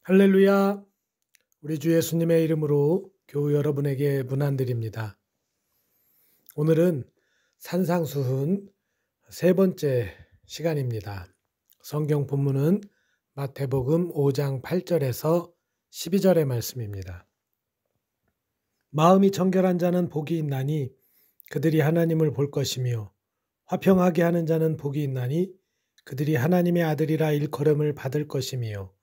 할렐루야. 우리 주 예수님의 이름으로 교우 여러분에게 문안드립니다. 오늘은 산상수훈 세 번째 시간입니다. 성경 본문은 마태복음 5장 8절에서 12절의 말씀입니다. 마음이 정결한 자는 복이 있나니 그들이 하나님을 볼 것이며 화평하게 하는 자는 복이 있나니 그들이 하나님의 아들이라 일컬음을 받을 것이며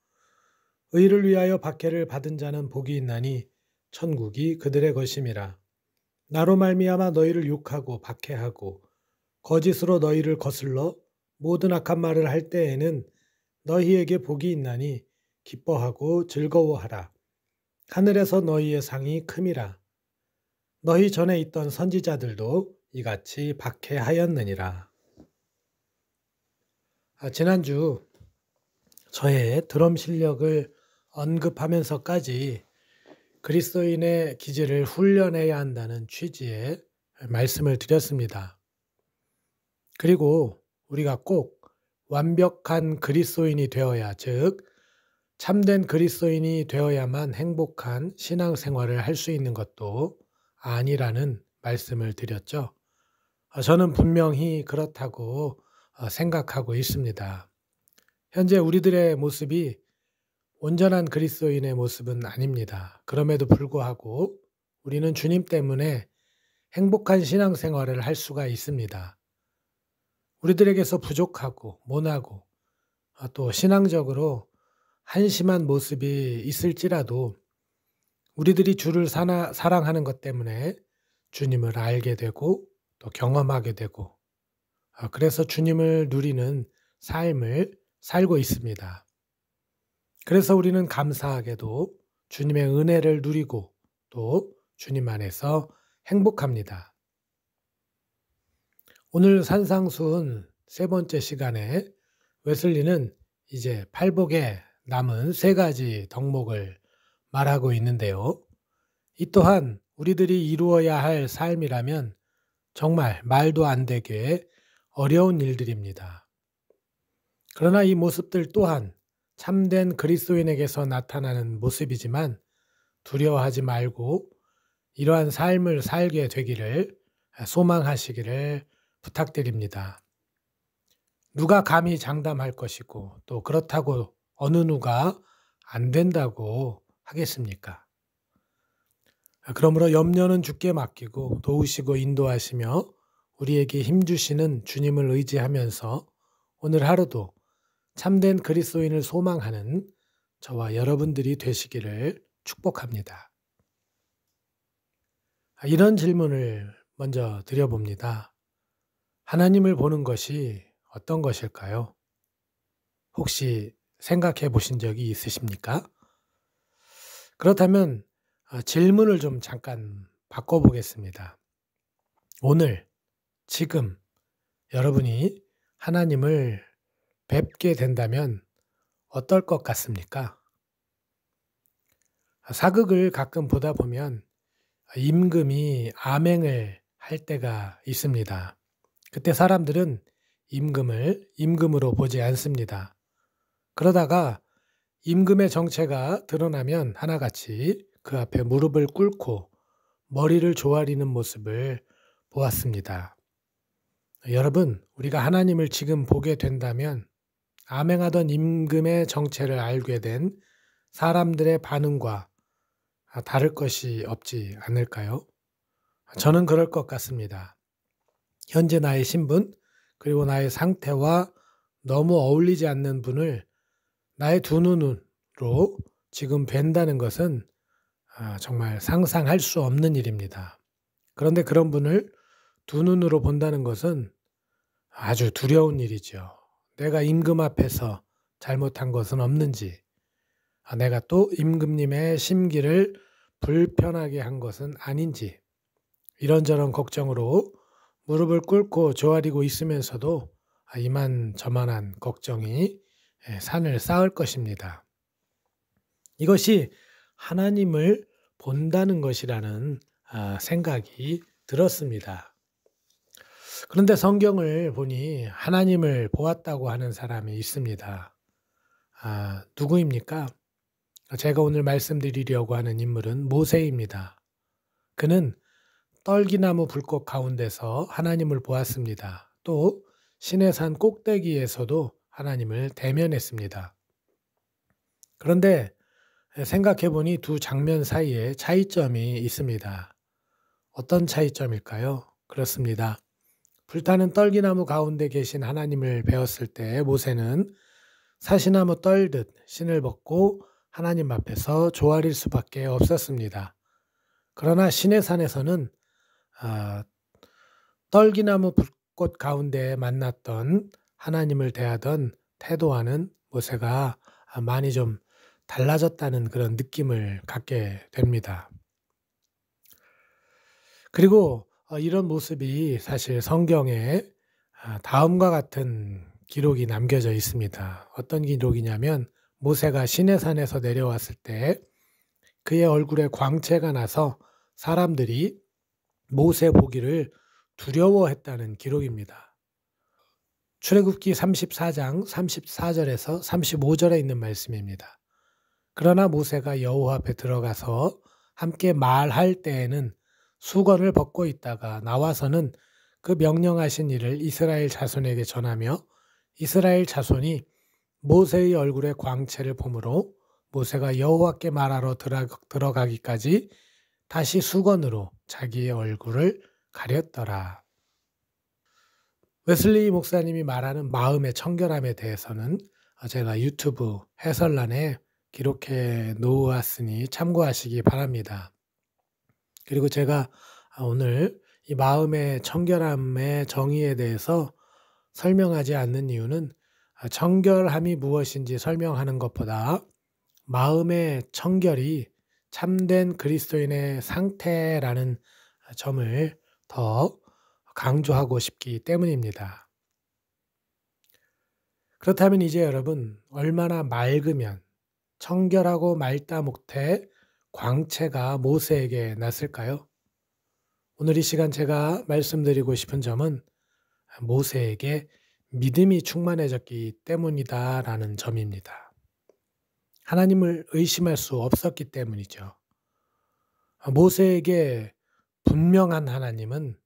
의를 위하여 박해를 받은 자는 복이 있나니 천국이 그들의 것임이라. 나로 말미암아 너희를 욕하고 박해하고 거짓으로 너희를 거슬러 모든 악한 말을 할 때에는 너희에게 복이 있나니 기뻐하고 즐거워하라. 하늘에서 너희의 상이 큼이라. 너희 전에 있던 선지자들도 이같이 박해하였느니라. 지난주 저의 드럼 실력을 언급하면서까지 그리스도인의 기질을 훈련해야 한다는 취지의 말씀을 드렸습니다. 그리고 우리가 꼭 완벽한 그리스도인이 되어야, 즉 참된 그리스도인이 되어야만 행복한 신앙생활을 할 수 있는 것도 아니라는 말씀을 드렸죠. 저는 분명히 그렇다고 생각하고 있습니다. 현재 우리들의 모습이 온전한 그리스도인의 모습은 아닙니다. 그럼에도 불구하고 우리는 주님 때문에 행복한 신앙생활을 할 수가 있습니다. 우리들에게서 부족하고 모나고 또 신앙적으로 한심한 모습이 있을지라도 우리들이 주를 사랑하는 것 때문에 주님을 알게 되고 또 경험하게 되고 그래서 주님을 누리는 삶을 살고 있습니다. 그래서 우리는 감사하게도 주님의 은혜를 누리고 또 주님 안에서 행복합니다. 오늘 산상수훈 세 번째 시간에 웨슬리는 이제 팔복에 남은 세 가지 덕목을 말하고 있는데요. 이 또한 우리들이 이루어야 할 삶이라면 정말 말도 안 되게 어려운 일들입니다. 그러나 이 모습들 또한 참된 그리스도인에게서 나타나는 모습이지만 두려워하지 말고 이러한 삶을 살게 되기를 소망하시기를 부탁드립니다. 누가 감히 장담할 것이고 또 그렇다고 어느 누가 안 된다고 하겠습니까? 그러므로 염려는 주께 맡기고 도우시고 인도하시며 우리에게 힘주시는 주님을 의지하면서 오늘 하루도 참된 그리스도인을 소망하는 저와 여러분들이 되시기를 축복합니다. 이런 질문을 먼저 드려봅니다. 하나님을 보는 것이 어떤 것일까요? 혹시 생각해 보신 적이 있으십니까? 그렇다면 질문을 좀 잠깐 바꿔보겠습니다. 오늘, 지금 여러분이 하나님을 뵙게 된다면 어떨 것 같습니까? 사극을 가끔 보다 보면 임금이 암행을 할 때가 있습니다. 그때 사람들은 임금을 임금으로 보지 않습니다. 그러다가 임금의 정체가 드러나면 하나같이 그 앞에 무릎을 꿇고 머리를 조아리는 모습을 보았습니다. 여러분, 우리가 하나님을 지금 보게 된다면 암행하던 임금의 정체를 알게 된 사람들의 반응과 다를 것이 없지 않을까요? 저는 그럴 것 같습니다. 현재 나의 신분 그리고 나의 상태와 너무 어울리지 않는 분을 나의 두 눈으로 지금 뵌다는 것은 정말 상상할 수 없는 일입니다. 그런데 그런 분을 두 눈으로 본다는 것은 아주 두려운 일이죠. 내가 임금 앞에서 잘못한 것은 없는지, 내가 또 임금님의 심기를 불편하게 한 것은 아닌지, 이런저런 걱정으로 무릎을 꿇고 조아리고 있으면서도 이만저만한 걱정이 산을 쌓을 것입니다. 이것이 하나님을 본다는 것이라는 생각이 들었습니다. 그런데 성경을 보니 하나님을 보았다고 하는 사람이 있습니다. 누구입니까? 제가 오늘 말씀드리려고 하는 인물은 모세입니다. 그는 떨기나무 불꽃 가운데서 하나님을 보았습니다. 또 시내산 꼭대기에서도 하나님을 대면했습니다. 그런데 생각해 보니 두 장면 사이에 차이점이 있습니다. 어떤 차이점일까요? 그렇습니다. 불타는 떨기나무 가운데 계신 하나님을 배웠을 때 모세는 사시나무 떨듯 신을 벗고 하나님 앞에서 조아릴 수밖에 없었습니다. 그러나 시내산에서는 떨기나무 불꽃 가운데 만났던 하나님을 대하던 태도와는 모세가 많이 좀 달라졌다는 그런 느낌을 갖게 됩니다. 그리고 이런 모습이 사실 성경에 다음과 같은 기록이 남겨져 있습니다. 어떤 기록이냐면 모세가 시내산에서 내려왔을 때 그의 얼굴에 광채가 나서 사람들이 모세 보기를 두려워했다는 기록입니다. 출애굽기 34장 34절에서 35절에 있는 말씀입니다. 그러나 모세가 여호와 앞에 들어가서 함께 말할 때에는 수건을 벗고 있다가 나와서는 그 명령하신 일을 이스라엘 자손에게 전하며 이스라엘 자손이 모세의 얼굴에 광채를 보므로 모세가 여호와께 말하러 들어가기까지 다시 수건으로 자기의 얼굴을 가렸더라. 웨슬리 목사님이 말하는 마음의 청결함에 대해서는 제가 유튜브 해설란에 기록해 놓았으니 참고하시기 바랍니다. 그리고 제가 오늘 이 마음의 청결함의 정의에 대해서 설명하지 않는 이유는 청결함이 무엇인지 설명하는 것보다 마음의 청결이 참된 그리스도인의 상태라는 점을 더 강조하고 싶기 때문입니다. 그렇다면 이제 여러분, 얼마나 맑으면 청결하고 맑다 못해 광채가 모세에게 났을까요? 오늘 이 시간 제가 말씀드리고 싶은 점은 모세에게 믿음이 충만해졌기 때문이다라는 점입니다. 하나님을 의심할 수 없었기 때문이죠. 모세에게 분명한 하나님은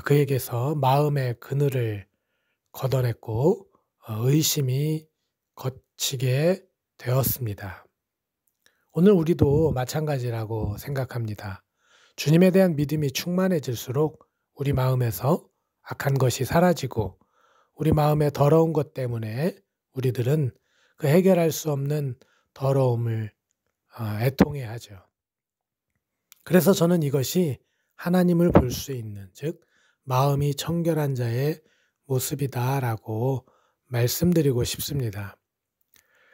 그에게서 마음의 그늘을 걷어냈고 의심이 걷히게 되었습니다. 오늘 우리도 마찬가지라고 생각합니다. 주님에 대한 믿음이 충만해질수록 우리 마음에서 악한 것이 사라지고 우리 마음에 더러운 것 때문에 우리들은 그 해결할 수 없는 더러움을 애통해하죠. 그래서 저는 이것이 하나님을 볼 수 있는, 즉 마음이 청결한 자의 모습이다라고 말씀드리고 싶습니다.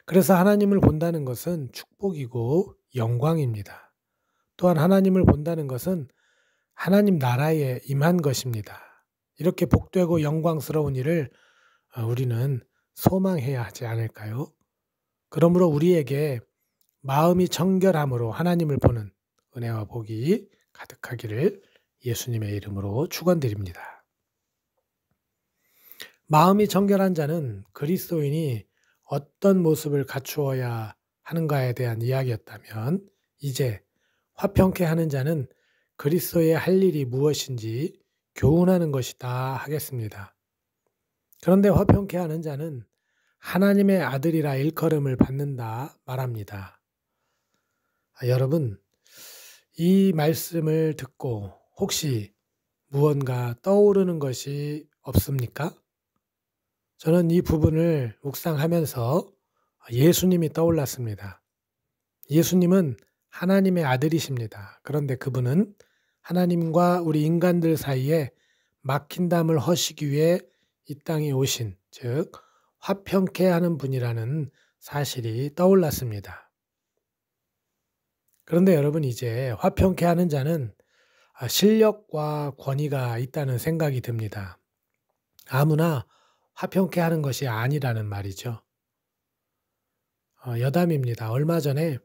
그래서 하나님을 본다는 것은 축복이고 영광입니다. 또한 하나님을 본다는 것은 하나님 나라에 임한 것입니다. 이렇게 복되고 영광스러운 일을 우리는 소망해야 하지 않을까요? 그러므로 우리에게 마음이 청결함으로 하나님을 보는 은혜와 복이 가득하기를 예수님의 이름으로 축원드립니다. 마음이 청결한 자는 그리스도인이 어떤 모습을 갖추어야 하는가에 대한 이야기였다면 이제 화평케 하는 자는 그리스도의 할 일이 무엇인지 교훈하는 것이다 하겠습니다. 그런데 화평케 하는 자는 하나님의 아들이라 일컬음을 받는다 말합니다. 여러분, 이 말씀을 듣고 혹시 무언가 떠오르는 것이 없습니까? 저는 이 부분을 묵상하면서 예수님이 떠올랐습니다. 예수님은 하나님의 아들이십니다. 그런데 그분은 하나님과 우리 인간들 사이에 막힌 담을 허시기 위해 이 땅에 오신, 즉 화평케 하는 분이라는 사실이 떠올랐습니다. 그런데 여러분, 이제 화평케 하는 자는 실력과 권위가 있다는 생각이 듭니다. 아무나 화평케 하는 것이 아니라는 말이죠. 여담입니다. 얼마 전에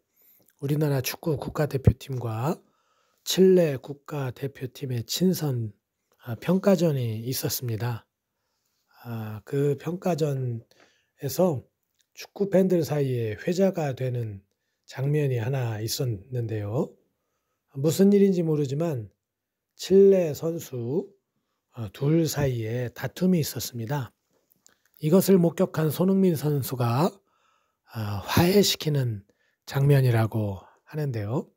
우리나라 축구 국가대표팀과 칠레 국가대표팀의 친선 평가전이 있었습니다. 그 평가전에서 축구 팬들 사이에 회자가 되는 장면이 하나 있었는데요. 무슨 일인지 모르지만 칠레 선수 둘 사이에 다툼이 있었습니다. 이것을 목격한 손흥민 선수가 화해시키는 장면이라고 하는데요.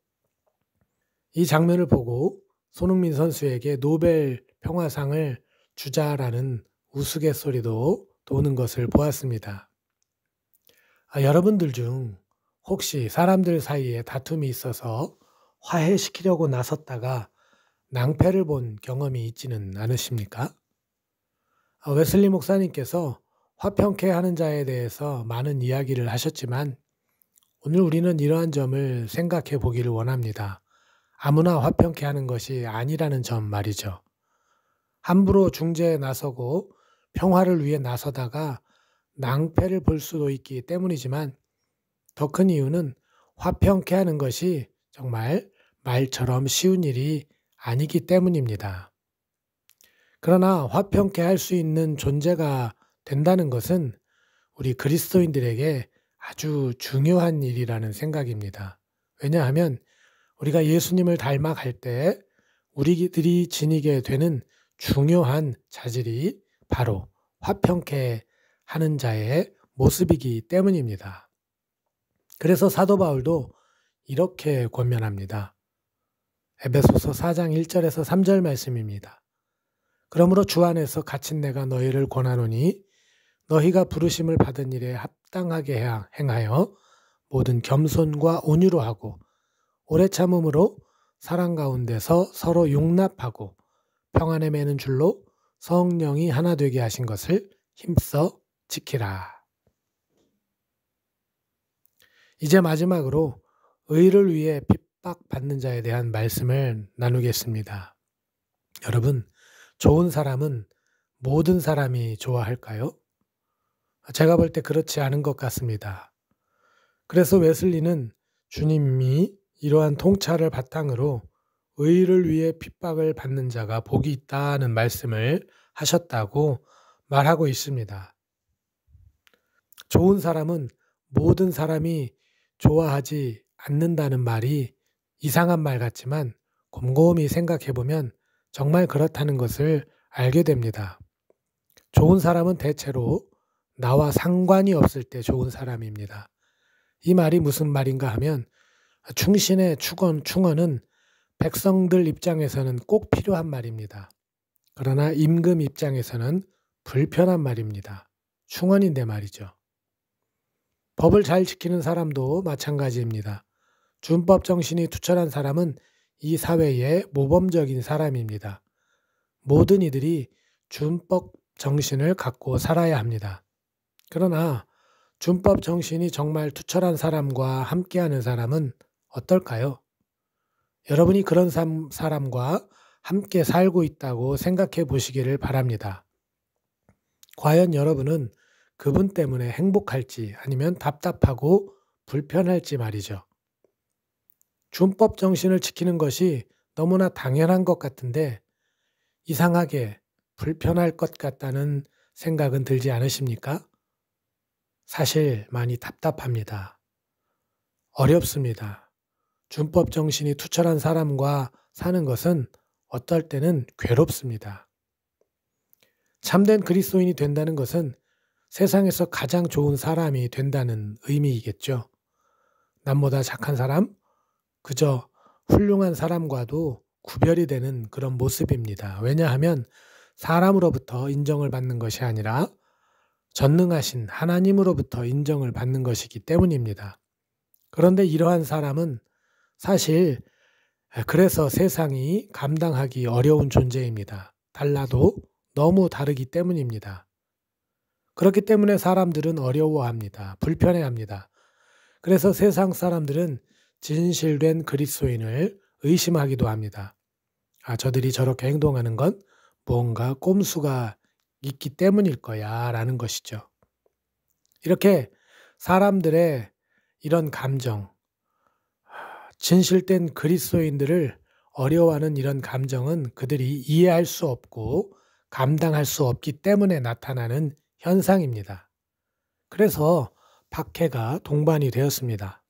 이 장면을 보고 손흥민 선수에게 노벨 평화상을 주자라는 우스갯소리도 도는 것을 보았습니다. 여러분들 중 혹시 사람들 사이에 다툼이 있어서 화해시키려고 나섰다가 낭패를 본 경험이 있지는 않으십니까? 웨슬리 목사님께서 화평케 하는 자에 대해서 많은 이야기를 하셨지만 오늘 우리는 이러한 점을 생각해 보기를 원합니다. 아무나 화평케 하는 것이 아니라는 점 말이죠. 함부로 중재에 나서고 평화를 위해 나서다가 낭패를 볼 수도 있기 때문이지만 더 큰 이유는 화평케 하는 것이 정말 말처럼 쉬운 일이 아니기 때문입니다. 그러나 화평케 할 수 있는 존재가 된다는 것은 우리 그리스도인들에게 아주 중요한 일이라는 생각입니다. 왜냐하면 우리가 예수님을 닮아갈 때 우리들이 지니게 되는 중요한 자질이 바로 화평케 하는 자의 모습이기 때문입니다. 그래서 사도 바울도 이렇게 권면합니다. 에베소서 4장 1절에서 3절 말씀입니다. 그러므로 주 안에서 갇힌 내가 너희를 권하노니 너희가 부르심을 받은 일에 합당하게 행하여 모든 겸손과 온유로 하고 오래 참음으로 사랑 가운데서 서로 용납하고 평안에 매는 줄로 성령이 하나 되게 하신 것을 힘써 지키라. 이제 마지막으로 의를 위해 핍박받는 자에 대한 말씀을 나누겠습니다. 여러분, 좋은 사람은 모든 사람이 좋아할까요? 제가 볼 때 그렇지 않은 것 같습니다. 그래서 웨슬리는 주님이 이러한 통찰을 바탕으로 의를 위해 핍박을 받는 자가 복이 있다는 말씀을 하셨다고 말하고 있습니다. 좋은 사람은 모든 사람이 좋아하지 않는다는 말이 이상한 말 같지만 곰곰이 생각해보면 정말 그렇다는 것을 알게 됩니다. 좋은 사람은 대체로 나와 상관이 없을 때 좋은 사람입니다. 이 말이 무슨 말인가 하면 충신의 충언은 백성들 입장에서는 꼭 필요한 말입니다. 그러나 임금 입장에서는 불편한 말입니다. 충언인데 말이죠. 법을 잘 지키는 사람도 마찬가지입니다. 준법 정신이 투철한 사람은 이 사회의 모범적인 사람입니다. 모든 이들이 준법 정신을 갖고 살아야 합니다. 그러나 준법 정신이 정말 투철한 사람과 함께하는 사람은 어떨까요? 여러분이 그런 사람과 함께 살고 있다고 생각해 보시기를 바랍니다. 과연 여러분은 그분 때문에 행복할지 아니면 답답하고 불편할지 말이죠. 준법 정신을 지키는 것이 너무나 당연한 것 같은데 이상하게 불편할 것 같다는 생각은 들지 않으십니까? 사실 많이 답답합니다. 어렵습니다. 준법 정신이 투철한 사람과 사는 것은 어떨 때는 괴롭습니다. 참된 그리스도인이 된다는 것은 세상에서 가장 좋은 사람이 된다는 의미이겠죠. 남보다 착한 사람, 그저 훌륭한 사람과도 구별이 되는 그런 모습입니다. 왜냐하면 사람으로부터 인정을 받는 것이 아니라 전능하신 하나님으로부터 인정을 받는 것이기 때문입니다. 그런데 이러한 사람은 사실 그래서 세상이 감당하기 어려운 존재입니다. 달라도 너무 다르기 때문입니다. 그렇기 때문에 사람들은 어려워합니다. 불편해합니다. 그래서 세상 사람들은 진실된 그리스도인을 의심하기도 합니다. 저들이 저렇게 행동하는 건 뭔가 꼼수가 있기 때문일 거야 라는 것이죠. 이렇게 사람들의 이런 감정, 진실된 그리스도인들을 어려워하는 이런 감정은 그들이 이해할 수 없고 감당할 수 없기 때문에 나타나는 현상입니다. 그래서 박해가 동반이 되었습니다.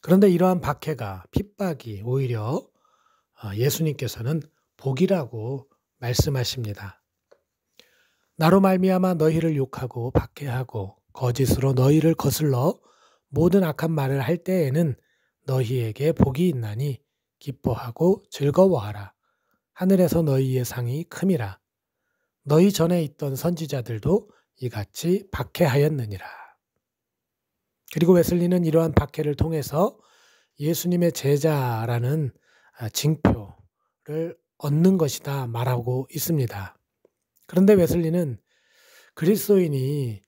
그런데 이러한 박해가 핍박이 오히려 예수님께서는 복이라고 말씀하십니다. 나로 말미암아 너희를 욕하고 박해하고 거짓으로 너희를 거슬러 모든 악한 말을 할 때에는 너희에게 복이 있나니 기뻐하고 즐거워하라. 하늘에서 너희의 상이 큼이라. 너희 전에 있던 선지자들도 이같이 박해하였느니라. 그리고 웨슬리는 이러한 박해를 통해서 예수님의 제자라는 징표를 얻는 것이다 말하고 있습니다. 그런데 웨슬리는 그리스도인이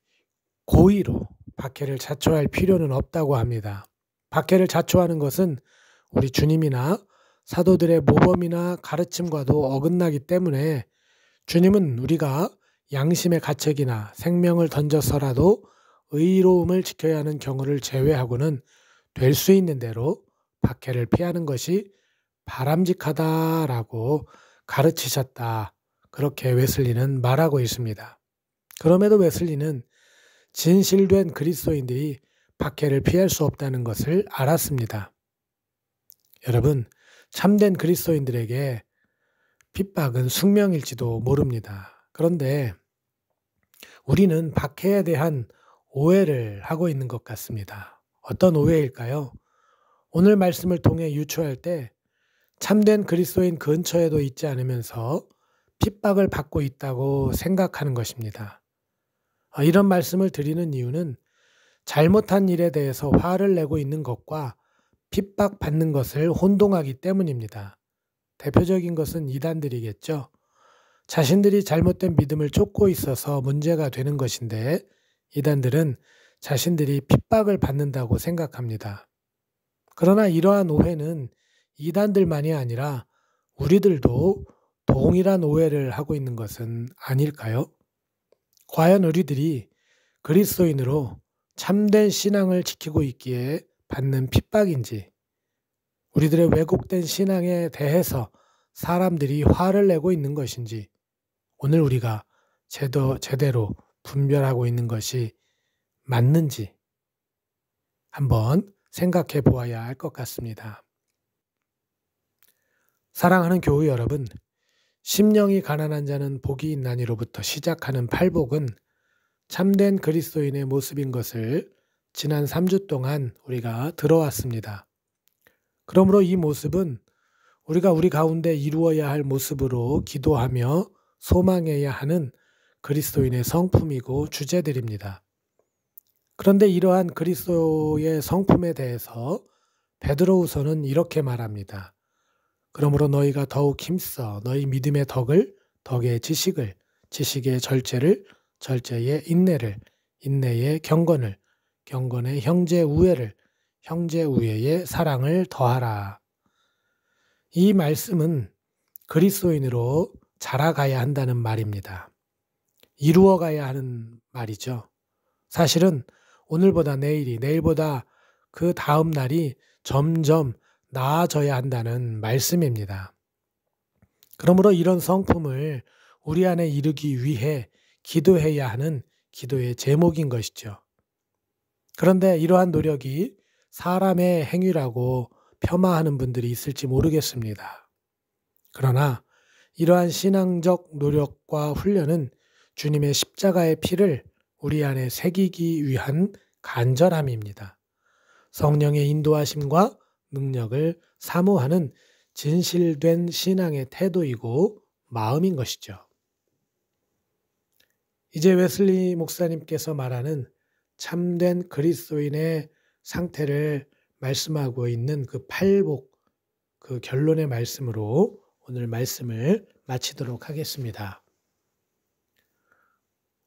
고의로 박해를 자초할 필요는 없다고 합니다. 박해를 자초하는 것은 우리 주님이나 사도들의 모범이나 가르침과도 어긋나기 때문에 주님은 우리가 양심의 가책이나 생명을 던져서라도 의로움을 지켜야 하는 경우를 제외하고는 될 수 있는 대로 박해를 피하는 것이 바람직하다라고 가르치셨다. 그렇게 웨슬리는 말하고 있습니다. 그럼에도 웨슬리는 진실된 그리스도인들이 박해를 피할 수 없다는 것을 알았습니다. 여러분, 참된 그리스도인들에게 핍박은 숙명일지도 모릅니다. 그런데 우리는 박해에 대한 오해를 하고 있는 것 같습니다. 어떤 오해일까요? 오늘 말씀을 통해 유추할 때 참된 그리스도인 근처에도 있지 않으면서 핍박을 받고 있다고 생각하는 것입니다. 이런 말씀을 드리는 이유는 잘못한 일에 대해서 화를 내고 있는 것과 핍박받는 것을 혼동하기 때문입니다. 대표적인 것은 이단들이겠죠. 자신들이 잘못된 믿음을 쫓고 있어서 문제가 되는 것인데 이단들은 자신들이 핍박을 받는다고 생각합니다. 그러나 이러한 오해는 이단들만이 아니라 우리들도 동일한 오해를 하고 있는 것은 아닐까요? 과연 우리들이 그리스도인으로 참된 신앙을 지키고 있기에 받는 핍박인지, 우리들의 왜곡된 신앙에 대해서 사람들이 화를 내고 있는 것인지, 오늘 우리가 제대로 분별하고 있는 것이 맞는지 한번 생각해 보아야 할 것 같습니다. 사랑하는 교우 여러분, 심령이 가난한 자는 복이 있나니로부터 시작하는 팔복은 참된 그리스도인의 모습인 것을 지난 3주 동안 우리가 들어왔습니다. 그러므로 이 모습은 우리가 우리 가운데 이루어야 할 모습으로 기도하며 소망해야 하는 그리스도인의 성품이고 주제들입니다. 그런데 이러한 그리스도의 성품에 대해서 베드로후서는 이렇게 말합니다. 그러므로 너희가 더욱 힘써 너희 믿음의 덕을, 덕의 지식을, 지식의 절제를, 절제의 인내를, 인내의 경건을, 경건의 형제 우애를, 형제 우애의 사랑을 더하라. 이 말씀은 그리스도인으로 자라가야 한다는 말입니다. 이루어가야 하는 말이죠. 사실은 오늘보다 내일이, 내일보다 그 다음 날이 점점 나아져야 한다는 말씀입니다. 그러므로 이런 성품을 우리 안에 이루기 위해 기도해야 하는 기도의 제목인 것이죠. 그런데 이러한 노력이 사람의 행위라고 폄하하는 분들이 있을지 모르겠습니다. 그러나 이러한 신앙적 노력과 훈련은 주님의 십자가의 피를 우리 안에 새기기 위한 간절함입니다. 성령의 인도하심과 능력을 사모하는 진실된 신앙의 태도이고 마음인 것이죠. 이제 웨슬리 목사님께서 말하는 참된 그리스도인의 상태를 말씀하고 있는 그 팔복, 그 결론의 말씀으로 오늘 말씀을 마치도록 하겠습니다.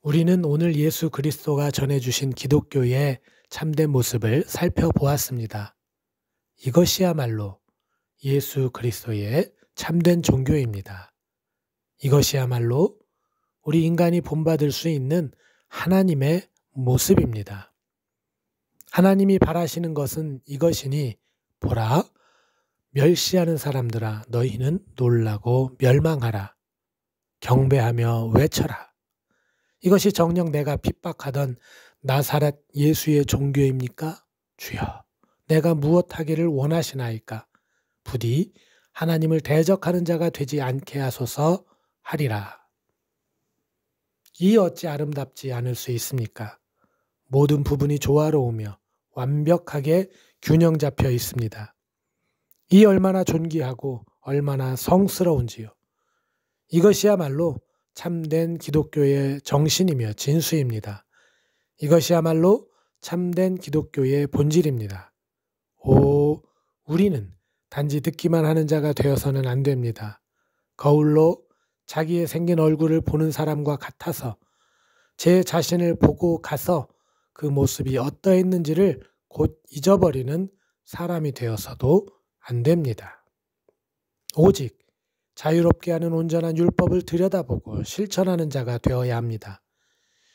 우리는 오늘 예수 그리스도가 전해주신 기독교의 참된 모습을 살펴보았습니다. 이것이야말로 예수 그리스도의 참된 종교입니다. 이것이야말로 우리 인간이 본받을 수 있는 하나님의 모습입니다. 하나님이 바라시는 것은 이것이니 보라, 멸시하는 사람들아 너희는 놀라고 멸망하라. 경배하며 외쳐라. 이것이 정녕 내가 핍박하던 나사렛 예수의 종교입니까? 주여, 내가 무엇하기를 원하시나이까? 부디 하나님을 대적하는 자가 되지 않게 하소서 하리라. 이 어찌 아름답지 않을 수 있습니까? 모든 부분이 조화로우며 완벽하게 균형 잡혀 있습니다. 이 얼마나 존귀하고 얼마나 성스러운지요. 이것이야말로 참된 기독교의 정신이며 진수입니다. 이것이야말로 참된 기독교의 본질입니다. 우리는 단지 듣기만 하는 자가 되어서는 안 됩니다. 거울로 자기의 생긴 얼굴을 보는 사람과 같아서 제 자신을 보고 가서 그 모습이 어떠했는지를 곧 잊어버리는 사람이 되어서도 안 됩니다. 오직 자유롭게 하는 온전한 율법을 들여다보고 실천하는 자가 되어야 합니다.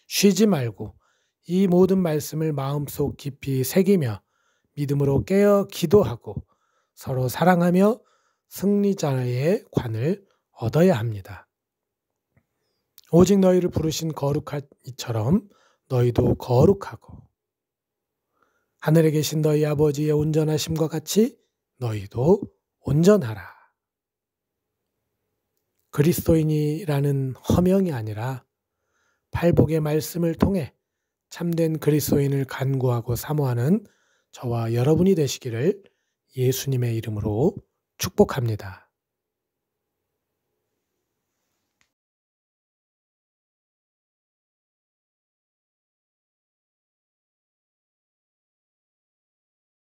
쉬지 말고 이 모든 말씀을 마음속 깊이 새기며 믿음으로 깨어 기도하고 서로 사랑하며 승리자의 관을 얻어야 합니다. 오직 너희를 부르신 거룩한 이처럼 너희도 거룩하고 하늘에 계신 너희 아버지의 온전하심과 같이 너희도 온전하라. 그리스도인이라는 허명이 아니라 팔복의 말씀을 통해 참된 그리스도인을 간구하고 사모하는 저와 여러분이 되시기를 예수님의 이름으로 축복합니다.